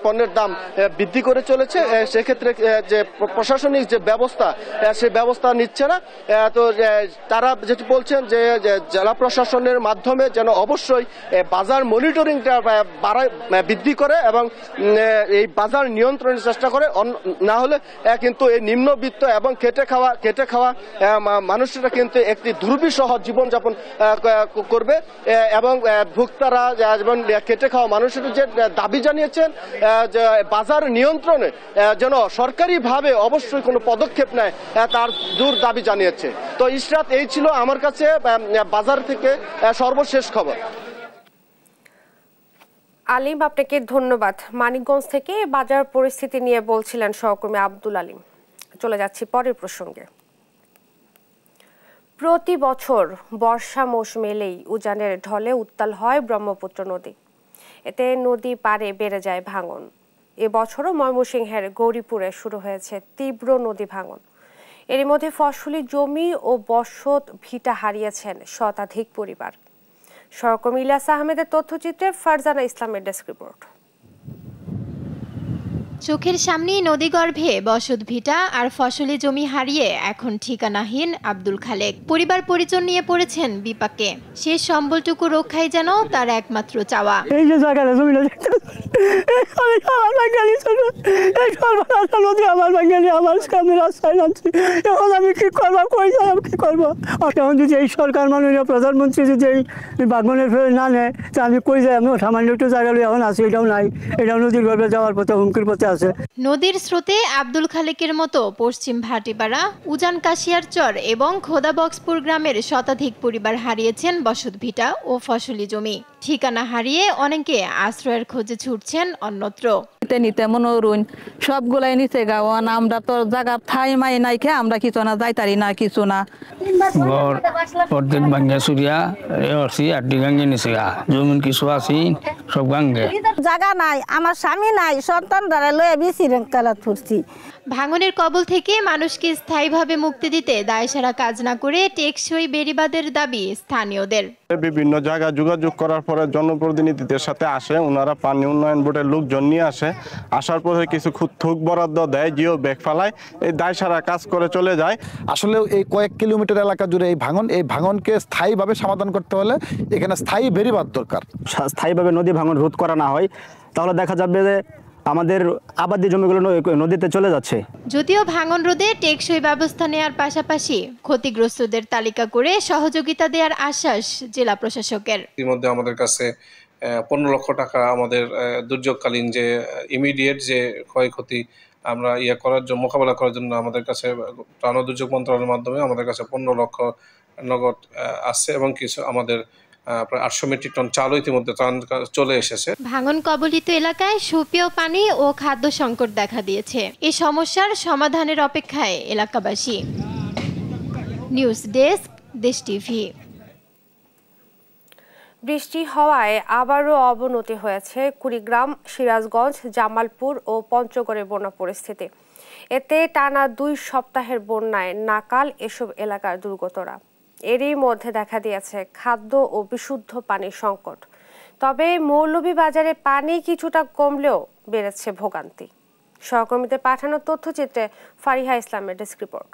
পণ্যের দাম বৃদ্ধি করে চলেছে। সেক্ষেত্রে যে প্রশাসনিক যে ব্যবস্থা সেই ব্যবস্থা নিচ্ছে না। তো তারা যেটি বলছেন যে জেলা প্রশাসনের মাধ্যমে যেন অবশ্যই বাজার মনিটরিংটা বৃদ্ধি করে এবং এই বাজার নিয়ন্ত্রণের চেষ্টা করে, না হলে কিন্তু এই নিম্নবিত্ত এবং খেটে খাওয়া মানুষরা কিন্তু একটি দুর্বিষহ জীবনযাপন করবে। এবং ভোক্তারা যেমন খেটে খাওয়া মানুষের যে দাবি জানিয়েছেন যে বাজার নিয়ন্ত্রণে যেন সরকারিভাবে অবশ্যই কোনো পদক্ষেপ নেয়, তার জোর দাবি জানিয়েছে। তো ইশরাত, এই ছিল আমার কাছে বাজার থেকে সর্বশেষ খবর। আলিম, আপনাকে ধন্যবাদ। মানিকগঞ্জ থেকে বাজার পরিস্থিতি নিয়ে বলছিলেন সহকর্মী আব্দুল আলিম। চলে যাচ্ছি পরের প্রসঙ্গে। প্রতি বছর বর্ষা মৌসুম এলেই উজানের ঢলে উত্তাল হয় ব্রহ্মপুত্র নদী। এতে নদী পাড়ে বেড়ে যায় ভাঙন। এবছরও ময়মনসিংহের গৌরীপুরে শুরু হয়েছে তীব্র নদী ভাঙন। এর মধ্যে ফসলি জমি ও বসত ভিটা হারিয়েছেন শতাধিক পরিবার। সহকর্মী ইলিয়াস আহমেদের তথ্যচিত্রে ফারজানা ইসলামের ডেস্ক রিপোর্ট। চোখের সামনেই নদীগর্ভে বসত ভিটা আর ফসলি জমি হারিয়ে এখন ঠিকানাহীন আব্দুল খালেক। পরিবার পরিজন নিয়ে পড়েছেন বিপাকে। শেষ সম্বলটুকু রক্ষাই যেন তার একমাত্র চাওয়া। এই যে জায়গাটা জমিটা আমার সামনে রাস্তায় নামছি, এখন আমি কি করবো, কই যাই, কি করবো? এখন যদি এই সরকার মাননীয় প্রধানমন্ত্রী যদি এই বাগমনের ফেলে না নেয়, তা আমি কই যাই? আমি সামান্য একটু জায়গা এখন আছি, এটাও নাই, এটাও নদীর গর্ভে যাওয়ার পথে, হুমকির পথে আছে। নদীর স্রোতে আব্দুল খালেকের মতো পশ্চিম ভাটিপাড়া, উজান কাশিয়ার চর এবং খোদা বক্সপুর গ্রামের শতাধিক পরিবার হারিয়েছেন বসত ভিটা ও ফসলি জমি। ঠিকানা হারিয়ে অনেকে আশ্রয়ের খোঁজে ছুটছেন অন্যত্র। নিতে মনোরুন সবগুলাই নিচে গাওয়ান, আমরা তো জায়গা ঠাই মাই নাই খেয়ে আমরা কিছু না যাইতারি না, কিছু না। ঘর অর্ধেক ভাঙ্গা চুরিয়া অর্সি আড্ডি গাঙ্গে নিচে জমিন কিছু আছি সব গাঙ্গে। জায়গা নাই, আমার স্বামী নাই, সন্তান দ্বারা লয়ে বেশি রংকালা ফুরছি। ভাঙনের কবল থেকে মানুষকে স্থায়ীভাবে মুক্তি দিতে দায়সারা কাজ না করে টেকসই বেড়িবাঁধের দাবি স্থানীয়দের। বিভিন্ন জায়গায় যোগাযোগ করার পরে জনপ্রতিনিধিদের সাথে আসে, ওনারা পানি উন্নয়ন বোর্ডের লোকজন নিয়ে আসে, আসার পরে কিছু থুক বরাদ্দ দেয়, জিও ব্যাগ ফেলায়, এই দায়সারা কাজ করে চলে যায়। আসলে এই কয়েক কিলোমিটার এলাকা জুড়ে এই ভাঙনকে স্থায়ীভাবে সমাধান করতে হলে এখানে স্থায়ী বেড়িবাঁধ দরকার। স্থায়ীভাবে নদী ভাঙন রোধ করা না হয় তাহলে দেখা যাবে যে আমাদের আবাদি জমিগুলো নদীতে চলে যাচ্ছে। যদিও ভাঙন রোধে টেকসই ব্যবস্থা নেওয়ার পাশাপাশি ক্ষতিগ্রস্তদের তালিকা করে সহযোগিতা দেওয়ার আশ্বাস জেলা প্রশাসকের। ইতিমধ্যে আমাদের কাছে 15 লক্ষ টাকা আমাদের দুর্যোগকালীন যে ইমিডিয়েট যে ক্ষয়ক্ষতি আমরা মোকাবেলা করার জন্য আমাদের কাছে ত্রাণ ও দুর্যোগ মন্ত্রণালয়ের মাধ্যমে আমাদের কাছে 15 লক্ষ নগদ আছে এবং কিছু আমাদের প্রায় 800 মেট্রিক টন চালও ইতিমধ্যে চলে এসেছে। ভাঙন কবলিত এলাকায় সুপেয় পানি ও খাদ্য সংকট দেখা দিয়েছে। এই সমস্যার সমাধানের অপেক্ষায় এলাকাবাসী। নিউজ ডেস্ক, দেশ টিভি। বৃষ্টি হওয়ায় আবারও অবনতি হয়েছে কুড়িগ্রাম, সিরাজগঞ্জ, জামালপুর ও পঞ্চগড়ের বন্যা পরিস্থিতি। এতে টানা 2 সপ্তাহের বন্যায় নাকাল এসব এলাকার দুর্গতরা। এরই মধ্যে দেখা দিয়েছে খাদ্য ও বিশুদ্ধ পানির সংকট। তবে মৌলভীবাজারে পানি কিছুটা কমলেও বেড়েছে ভোগান্তি। সহকর্মীদের পাঠানো তথ্যচিত্রে ফারিহা ইসলামের ডেস্ক রিপোর্ট।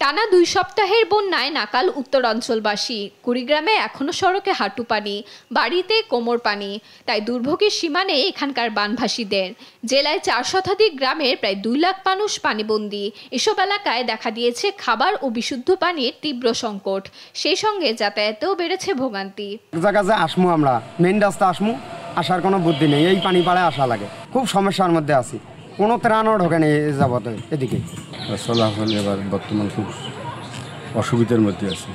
টানা 2 সপ্তাহের বন্যায় নাকাল উত্তরাঞ্চলবাসী। কুড়িগ্রামে এখনো সড়কে হাঁটু পানি, বাড়িতে কোমর পানি, তাই দুর্ভোগের সীমা নেই এখানকার বানভাসীদের। জেলায় 4 শতাধিক গ্রামের প্রায় 2 লাখ মানুষ পানিবন্দী। এসব এলাকায় দেখা দিয়েছে খাবার ও বিশুদ্ধ পানির তীব্র সংকট। সেই সঙ্গে যাতায়াতেও বেড়েছে ভোগান্তি। জায়গা আসমু আমরা মেইন রাস্তা আসমু, আসার কোনো বুদ্ধি নেই, এই পানি পাড়ে আসা লাগে, খুব সমস্যার মধ্যে আছি, কোনো ত্রাণও ঢোকে নেই যাবত এদিকে। চলাচল এবার বর্তমান খুব অসুবিধার মধ্যে আছে।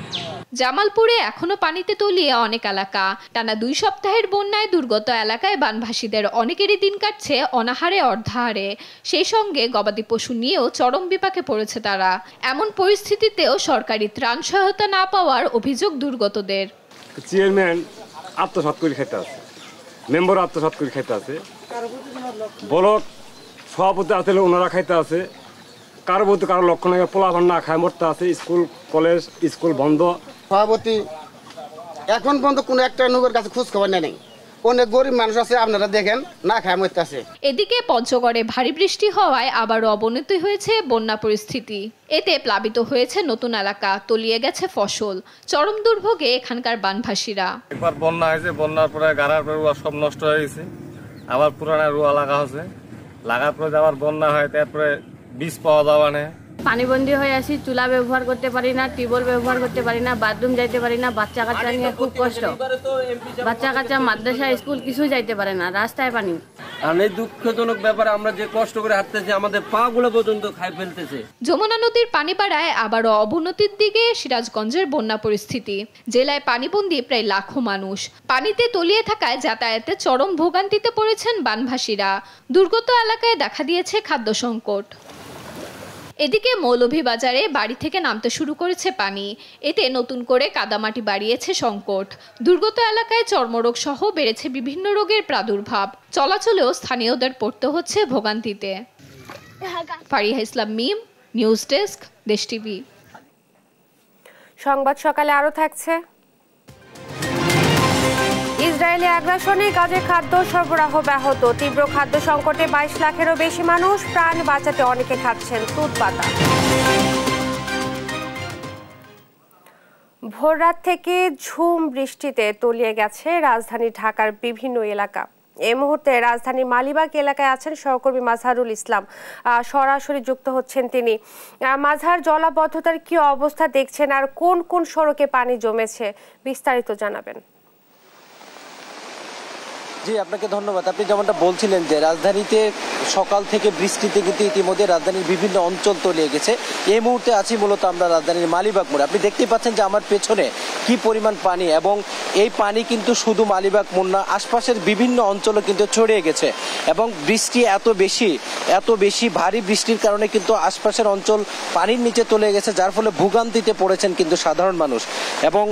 জামালপুরে এখনো পানিতে তলিয়ে অনেক এলাকা। টানা 2 সপ্তাহের বন্যায় দুর্গত এলাকায় বানভাসীদের অনেকেরই দিন কাটছে অনাহারে অর্ধাহারে। সেই সঙ্গে গবাদি পশু নিয়েও চরম বিপাকে পড়েছে তারা। এমন পরিস্থিতিতেও সরকারি ত্রাণ সহায়তা না পাওয়ার অভিযোগ দুর্গতদের। চেয়ারম্যান আত্মসাৎ করে খেতে আছে, মেম্বার আত্মসাৎ করে খেতে আছে, ব্লক সভাপতি আসলে ওনারা খাইতে আছে, কারো বলতে কারো লক্ষণ পোলাভান না খায় মরতে আছে। স্কুল কলেজ স্কুল বন্ধ। সভাপতি এখন পর্যন্ত কোনো একটা নগর কাছে খোঁজ খবর নেই। অনেক গরিব মানুষ আছে, আপনারা দেখেন, না খায় মরতে আছে। এদিকে পঞ্চগড়ে ভারী বৃষ্টি হওয়ায় আবারও অবনতি হয়েছে বন্যা পরিস্থিতি। এতে প্লাবিত হয়েছে নতুন এলাকা, তলিয়ে গেছে ফসল। চরম দুর্ভোগে এখানকার বানভাসীরা। একবার বন্যা হয়েছে, বন্যার পরে গাড়ার পরে রুয়া সব নষ্ট হয়ে গেছে, আবার পুরানা রুয়া লাগা হচ্ছে, লাগার পরে আবার বন্যা হয়, তারপরে বীজ পাওয়া যাওয়া নেই। পানিবন্দী হয়ে আসি, চুলা ব্যবহার করতে পারি না, টিউবওয়েল ব্যবহার করতে পারি না, বাথরুম যাইতে পারি না, বাচ্চা কাচ্চা নিয়ে খুব কষ্ট। বাচ্চা কাচ্চা মাদ্রাসা স্কুল কিছুই যাইতে পারে না, রাস্তায় পানি। আর এই দুঃখজনক ব্যাপারে আমরা যে কষ্ট করে হাঁটতেছি, আমাদের পা গুলো পর্যন্ত খাই ফেলতেছে। যমুনা নদীর পানি বাড়ায় আবারও অবনতির দিকে সিরাজগঞ্জের বন্যা পরিস্থিতি। জেলায় পানিবন্দী প্রায় লাখো মানুষ। পানিতে তলিয়ে থাকায় যাতায়াতে চরম ভোগান্তিতে পড়েছেন বানভাসীরা। দুর্গত এলাকায় দেখা দিয়েছে খাদ্য সংকট। এদিকে মৌলভীবাজারে বাড়ি থেকে নামতে শুরু করেছে পানি। এতে নতুন করে কাদামাটি বাড়িয়েছে সংকট। দুর্গত এলাকায় চর্মরোগ সহ বেড়েছে বিভিন্ন রোগের প্রাদুর্ভাব। চলাচলেও স্থানীয়দের পড়তে হচ্ছে ভোগান্তিতে। ফারিহা ইসলাম মিম, নিউজ ডেস্ক, দেশ টিভি। সংবাদ সকালে আরো থাকছে। ইসরায়েলি আগ্রাসনে গাজায় খাদ্য সরবরাহ ব্যাহত। তীব্র খাদ্য সংকটে 22 লাখেরও বেশি মানুষ। প্রাণ বাঁচাতে অনেকে খাচ্ছেন তুত পাতা। ভোররাত থেকে ঝুম বৃষ্টিতে তলিয়ে গেছে রাজধানী ঢাকার বিভিন্ন এলাকা। এই মুহূর্তে রাজধানীর মালিবাগ এলাকায় আছেন সহকর্মী মাজহারুল ইসলাম, সরাসরি যুক্ত হচ্ছেন তিনি। মাজহার, জলাবদ্ধতার কি অবস্থা দেখছেন আর কোন কোন সড়কে পানি জমেছে, বিস্তারিত জানাবেন। জি, আপনাকে ধন্যবাদ। আপনি যেমনটা বলছিলেন যে রাজধানীতে সকাল থেকে বৃষ্টিতে কিন্তু ইতিমধ্যে রাজধানীর বিভিন্ন অঞ্চল তলিয়ে গেছে। এই মুহূর্তে আছি মূলত আমরা রাজধানীর মালিবাগ মোড়ে। আপনি দেখতে পাচ্ছেন যে আমার পেছনে কি পরিমাণ পানি, এবং এই পানি কিন্তু শুধু মালিবাগ মোড় না, আশপাশের বিভিন্ন অঞ্চলে কিন্তু ছড়িয়ে গেছে। এবং বৃষ্টি এত বেশি ভারী বৃষ্টির কারণে কিন্তু আশপাশের অঞ্চল পানির নিচে তলিয়ে গেছে, যার ফলে ভোগান্তিতে পড়েছেন কিন্তু সাধারণ মানুষ। এবং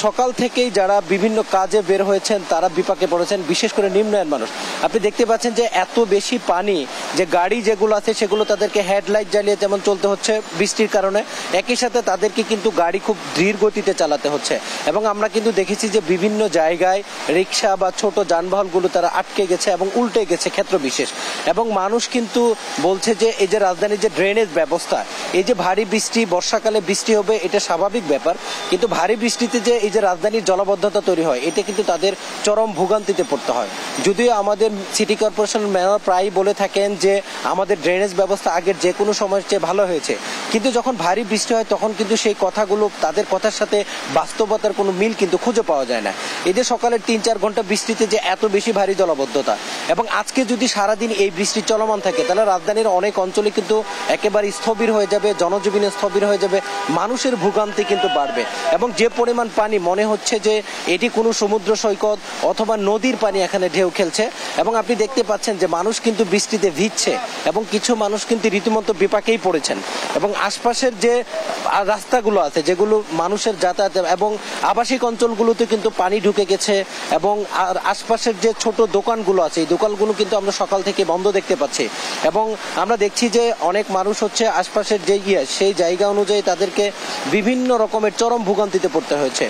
সকাল থেকেই যারা বিভিন্ন কাজে বের হয়েছেন তারা বিপাকে পড়েছেন, বিশেষ করে নিম্নায়ন মানুষ। আপনি দেখতে পাচ্ছেন যে এত বেশি পানি যে গাড়ি যেগুলো আছে সেগুলো তাদেরকে হেডলাইট জ্বালিয়ে যেমন চলতে হচ্ছে বৃষ্টির কারণে, একই সাথে তাদেরকে কিন্তু গাড়ি খুব ধীর গতিতে চালাতে হচ্ছে। এবং আমরা কিন্তু দেখেছি যে বিভিন্ন জায়গায় রিক্সা বা ছোট যানবাহনগুলো তারা আটকে গেছে এবং উল্টে গেছে ক্ষেত্র বিশেষ। এবং মানুষ কিন্তু বলছে যে এই যে রাজধানীর যে ড্রেনেজ ব্যবস্থা, এই যে ভারী বৃষ্টি, বর্ষাকালে বৃষ্টি হবে এটা স্বাভাবিক ব্যাপার, কিন্তু ভারী বৃষ্টিতে যে এই যে রাজধানীর জলাবদ্ধতা তৈরি হয় এটা কিন্তু তাদের চরম ভোগান্তিতে পড়তে হয়। যদিও আমাদের সিটি কর্পোরেশন মেয়র প্রায়ই বলে থাকেন যে আমাদের ড্রেনেজ ব্যবস্থা আগের যে কোনো সময়ের চেয়ে ভালো হয়েছে, কিন্তু যখন ভারী বৃষ্টি হয় তখন কিন্তু সেই কথাগুলো, তাদের কথার সাথে বাস্তবতার কোনো মিল কিন্তু খুঁজে পাওয়া যায় না। এই যে সকালের 3-4 ঘন্টা বৃষ্টিতে যে এত বেশি ভারী জলাবদ্ধতা, এবং আজকে যদি সারাদিন এই বৃষ্টি চলমান থাকে তাহলে রাজধানীর অনেক অঞ্চলে কিন্তু একেবারে স্থবির হয়ে যাবে, জনজীবনে স্থবির হয়ে যাবে, মানুষের ভোগান্তি কিন্তু বাড়বে। এবং যে পরিমাণ পানি, মনে হচ্ছে যে এটি কোনো সমুদ্র সৈকত অথবা নদীর পানি এখানে ঢেউ খেলছে এবং আপনি দেখতে পাচ্ছেন যে মানুষ কিন্তু বৃষ্টিতে ভিজছে এবং কিছু মানুষ কিন্তু রীতিমতো বিপাকেই পড়েছেন এবং আশপাশের যে রাস্তাগুলো আছে যেগুলো মানুষের যাতায়াত এবং আবাসিক অঞ্চলগুলোতে কিন্তু পানি ঢুকে গেছে এবং আশপাশের যে ছোট দোকানগুলো আছে এই দোকানগুলো কিন্তু আমরা সকাল থেকে বন্ধ দেখতে পাচ্ছি এবং আমরা দেখছি যে অনেক মানুষ হচ্ছে আশপাশের যে সেই জায়গা অনুযায়ী তাদেরকে বিভিন্ন রকমের চরম ভোগান্তিতে পড়তে হয়েছে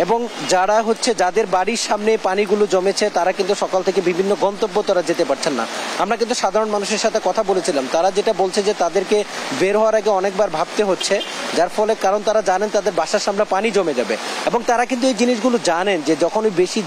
এবং যারা হচ্ছে যাদের বাড়ির সামনে পানিগুলো জমেছে তারা কিন্তু সকাল থেকে বিভিন্ন গন্তব্য তারা যেতে পারছেন না। আমরা কিন্তু সাধারণ মানুষের সাথে কথা বলেছিলাম, তারা যেটা বলছে যে তাদেরকে বের হওয়ার আগে অনেকবার ভাবতে হচ্ছে, যার ফলে কারণ তারা জানেন তাদের বাসার সামনে পানি জমে যাবে এবং তারা কিন্তু এই জিনিসগুলো জানেন যে যখনই বেশি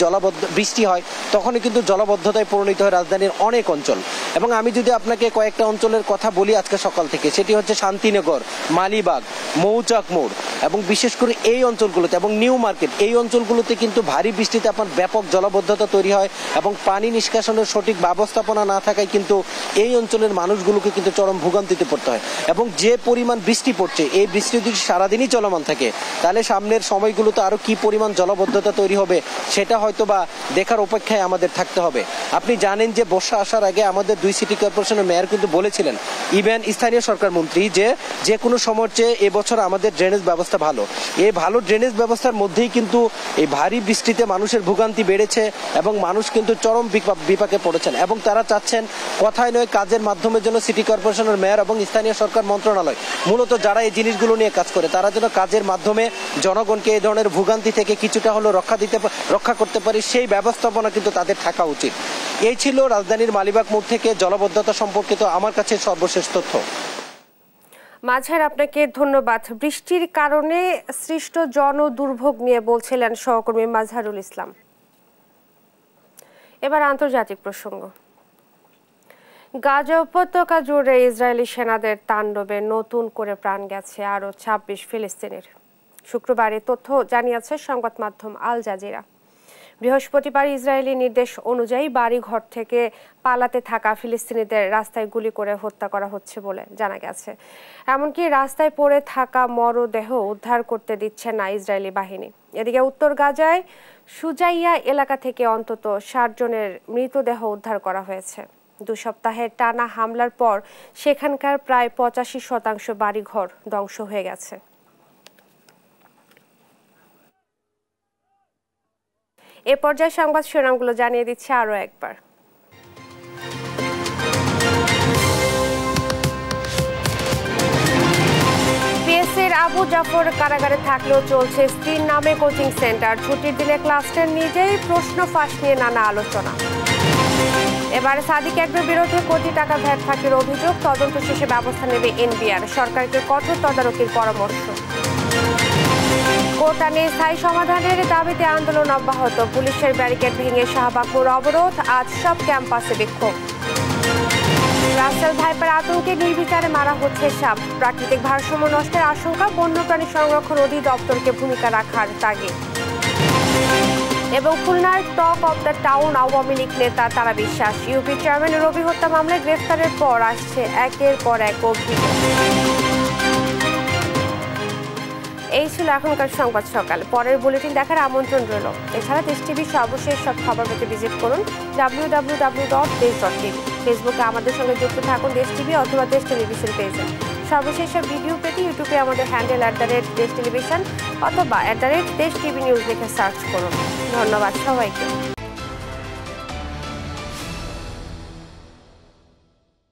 বৃষ্টি হয় তখনই কিন্তু জলাবদ্ধতায় পরিণত হয় রাজধানীর অনেক অঞ্চল। এবং আমি যদি আপনাকে কয়েকটা অঞ্চলের কথা বলি আজকে সকাল থেকে, সেটি হচ্ছে শান্তিনগর, মালিবাগ, মৌচাক মোড় এবং বিশেষ করে এই অঞ্চলগুলোতে এবং নিউ মার্কেট এই অঞ্চলগুলোতে কিন্তু ভারী বৃষ্টিতে আপনার ব্যাপক জলাবদ্ধতা তৈরি হয় এবং পানি নিষ্কাশনের সঠিক ব্যবস্থাপনা না থাকায় কিন্তু এই অঞ্চলের মানুষগুলোকে কিন্তু চরম ভোগান্তিতে পড়তে হয় এবং যে পরিমাণ বৃষ্টি পড়ছে এই বৃষ্টি যদি সারাদিনই চলমান থাকে তাহলে সামনের সময়গুলোতে আরো কি পরিমাণ জলাবদ্ধতা তৈরি হবে সেটা হয়তো বা দেখার অপেক্ষায় আমাদের থাকতে হবে। আপনি জানেন যে বর্ষা আসার আগে আমাদের 2 সিটি কর্পোরেশনের মেয়র কিন্তু বলেছিলেন, ইভেন স্থানীয় সরকার মন্ত্রী, যে কোনো সময়ের চেয়ে এবছর আমাদের ড্রেনেজ ব্যবস্থা ভালো। এই ভালো ড্রেনেজ ব্যবস্থার মধ্যেই কিন্তু এই ভারী বৃষ্টিতে মানুষের ভোগান্তি বেড়েছে এবং মানুষ কিন্তু চরম বিপাকে পড়েছেন এবং তারা চাচ্ছেন কথায় নয় কাজের মাধ্যমে যেন সিটি কর্পোরেশনের মেয়র এবং স্থানীয় সরকার মন্ত্রণালয় মূলত যারা এই জিনিসগুলো নিয়ে কাজ করে তারা যেন কাজের মাধ্যমে জনগণকে এই ধরনের ভোগান্তি থেকে কিছুটা হলেও রক্ষা করতে পারে সেই ব্যবস্থাপনা কিন্তু তাদের থাকা উচিত। এই ছিল রাজধানীর মালিবাগ মোড় থেকে জলাবদ্ধতা সম্পর্কিত আমার কাছে সর্বশেষ তথ্য। মাঝার আপনাকে ধন্যবাদ। বৃষ্টির কারণে সৃষ্ট জন দুর্ভোগ নিয়ে বলছিলেন সহকর্মী মাজহারুল ইসলাম। এবার আন্তর্জাতিক প্রসঙ্গ। গাজা উপত্যকা জুড়ে ইসরায়েলি সেনাদের তাণ্ডবে নতুন করে প্রাণ গেছে আরও 26 ফিলিস্তিনির। শুক্রবার এ তথ্য জানিয়েছে সংবাদ মাধ্যম আল জাজিরা। বৃহস্পতিবার ইসরায়েলি নির্দেশ অনুযায়ী বাড়িঘর থেকে পালাতে থাকা ফিলিস্তিনিদের রাস্তায় গুলি করে হত্যা করা হচ্ছে বলে জানা গেছে। এমনকি রাস্তায় পড়ে থাকা মরদেহ উদ্ধার করতে দিচ্ছে না ইসরায়েলি বাহিনী। এদিকে উত্তর গাজায় সুজাইয়া এলাকা থেকে অন্তত 60 জনের মৃতদেহ উদ্ধার করা হয়েছে। 2 সপ্তাহের টানা হামলার পর সেখানকার প্রায় 85% বাড়িঘর ধ্বংস হয়ে গেছে। এ পর্যায়ে সংবাদ শিরোনামগুলো জানিয়ে দিচ্ছে আরও একবার। পিএসসির আবু জাফর কারাগারে থাকলেও চলছে স্ত্রীর নামে কোচিং সেন্টার। ছুটির দিনে ক্লাসের নিজেই প্রশ্ন ফাঁস নিয়ে নানা আলোচনা। এবারে সাদিক একদের বিরুদ্ধে কোটি টাকা ভ্যাট ফাঁকির অভিযোগ, তদন্ত শেষে ব্যবস্থা নেবে এনবিআর। সরকারকে কঠোর তদারকির পরামর্শ। কোটানে স্থায়ী সমাধানের দাবিতে আন্দোলন অব্যাহত। পুলিশের ব্যারিকেড ভেঙে শাহবাগ মোড় অবরোধ, আজ সব ক্যাম্পাসে বিক্ষোভ। রাসেল ভাইপার আতঙ্কে নির্বিচারে মারা হচ্ছে সাপ। প্রাকৃতিক ভারসাম্য নষ্টের আশঙ্কা, বন্যপ্রাণী সংরক্ষণ অধিদপ্তরকে ভূমিকা রাখার তাগিদ। এবং খুলনার talk of the town Awami League নেতা তারা বিশ্বাস। ইউপি চেয়ারম্যান রবি হত্যা মামলায় গ্রেফতারের পর আসছে একের পর এক অভিযোগ। এই ছিল এখনকার সংবাদ সকাল। পরের বুলেটিন দেখার আমন্ত্রণ রইল। এছাড়া দেশ টিভির সর্বশেষ সব খবর পেতে ভিজিট করুন www.desh.tv। ফেসবুকে আমাদের সঙ্গে যুক্ত থাকুন দেশ টিভি অথবা দেশ টেলিভিশন পেজে। সর্বশেষ ভিডিও পেতে ইউটিউবে আমাদের হ্যান্ডেল @দেশ টেলিভিশন অথবা @দেশ টিভি নিউজ লিখে সার্চ করুন। ধন্যবাদ সবাইকে।